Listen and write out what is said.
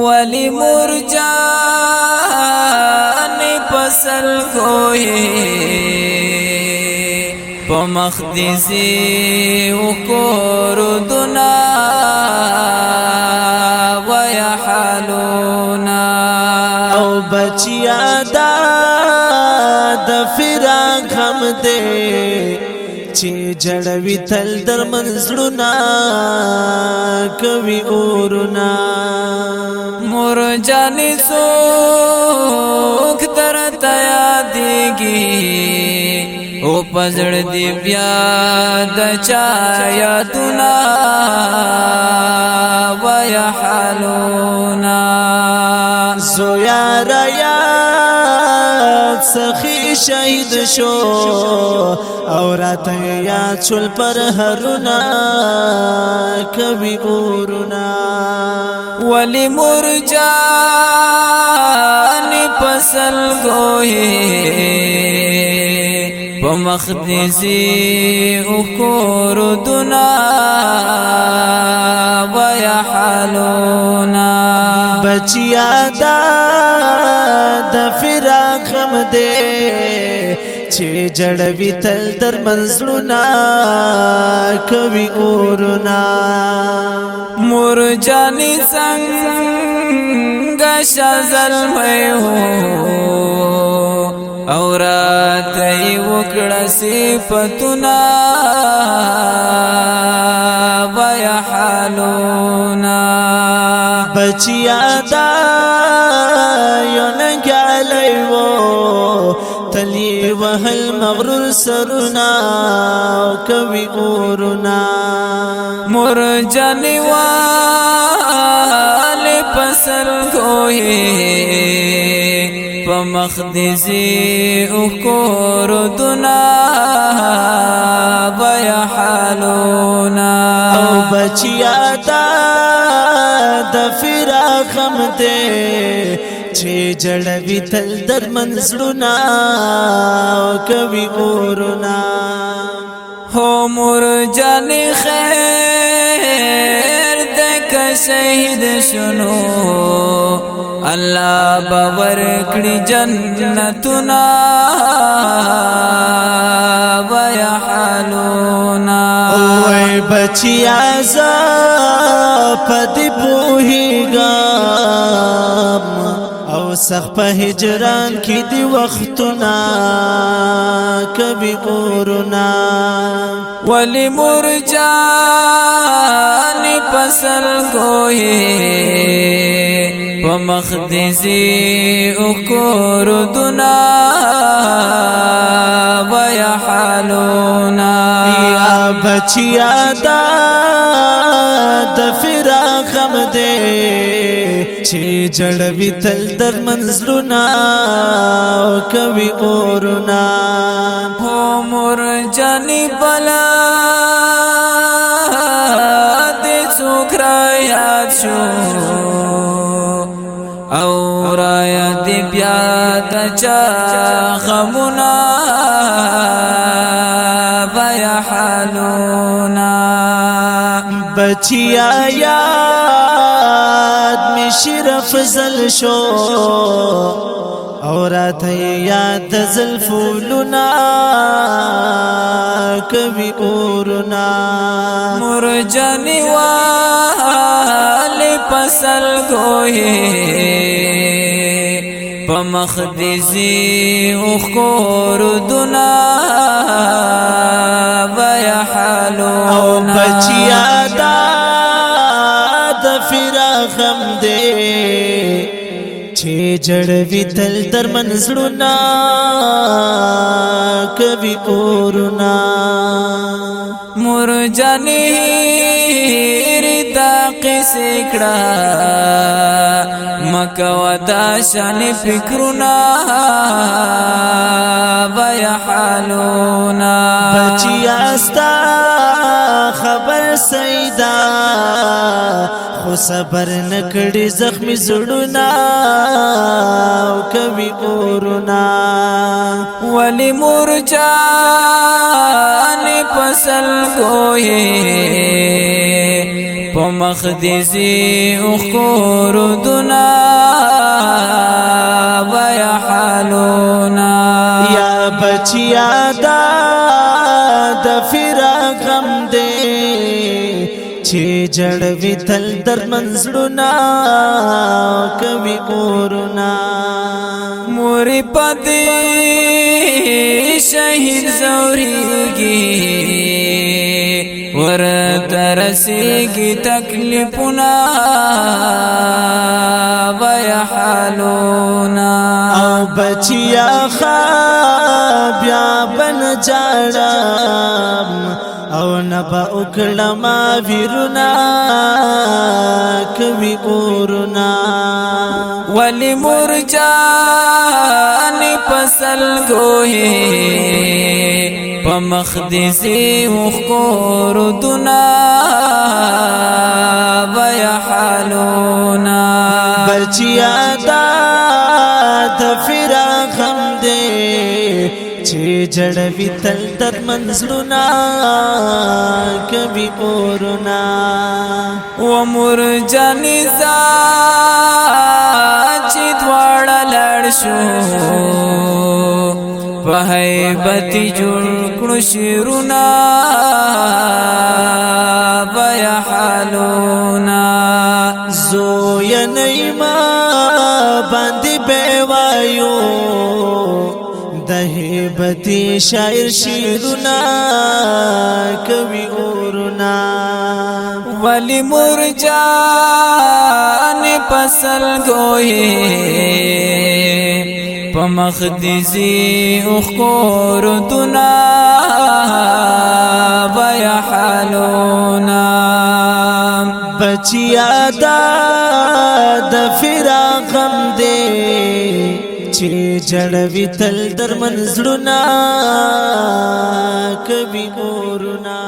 ولی مرجان پسل کوئی پا مخدزی وکور دنا ویحالونا او بچیا دا فراق هم دے چی جڑوی تل در منزلونا کوي اورنا مرجانی سوک در تیادیگی او پزړ دی بیا د چایا دنا ويحالونا زویا رایا سخی شهید شو او راته یاد شول پر هرنا کوي اورنا ولی مرجان پسل گوئی پا مخدزی اکور دنا ویحالونا بچیا دا فراق غم دے چی جڑوی تل در منزلونا کوي اورنا مرجانی سنگ شازل میں ہو اورات ای وکڑا صفتنا ویحالونا بچیا دا یونگ علیو تلی وحل مغرور سرنا کوي اورنا مرجانی والی پسل کوئی پا مخدزی اکور دنا ویحالونا او بچیا دا فراق غم دے چی جڑوی تل در منزلونا کوي اورنا ہو مرجانی خیر دک شہید شنو اللہ باور کڑی جنتنا ویحالونا اوے بچیا زا پدی پوہی گام او سخ په هجران کی دی وختنا کوي اورنا ولی مرجان پسل کوئی پا مخدزی اکور دنا ویحالونا یا بچیا دا فراق غم دے چی جڑوی تل در منزلونا کوي اورنا ہو مرجانی بلا دے سوکرا یاد شو او رایا دی بیاد چا غمنا ویحالونا بچیا یاد می شرف زل شو اور آتا یاد زلفولنا کوي اورنا مرجانی والی پسل گوئی پا مخدزی اخور دنا ویحالونا او بچیا دا فراق غم دے چی جڑوی تل در منزلونا کوي اورنا مرجانی ردا قصه کړه مکه ودا شان فکرنا ویحالونا بچیا ستا خبر سیدا خو صبر نکړي زخمی زړونه او کوي اورونه ولی مرجان پسل گوئے پا مخدزی اخور دنا بیا حالونا یا بچیا دا فراق غم دے چه جڑوی تل در منزلونا کوي اورنا موری پدی شهید زوریگی ورترسیگی تکلیفنا بیا حالونا او بچیا بیا بن جاړم او نبا اکلما ویرنا کوي اورنا ولی مرجان پسل گوئے پا مخدزی اخکور دنا بیا حالونا بچیا دا فراق غم دے چه جڑوی تل در منزلونا کوي اورنا و مرجانی چی دوارا لڑشو پا حیبتی جوڑ کنو شیرونا بیا حالونا زویا نیما باندی بیوایو دهیبتی شاعر شیرونا کوي اورنا ولی مرجان پسل گوئے پا مخدزی اخکور دنا بیا حالونا بچیا دا فراق غم دے چه جڑوی تل در منزلونا کوي اورنا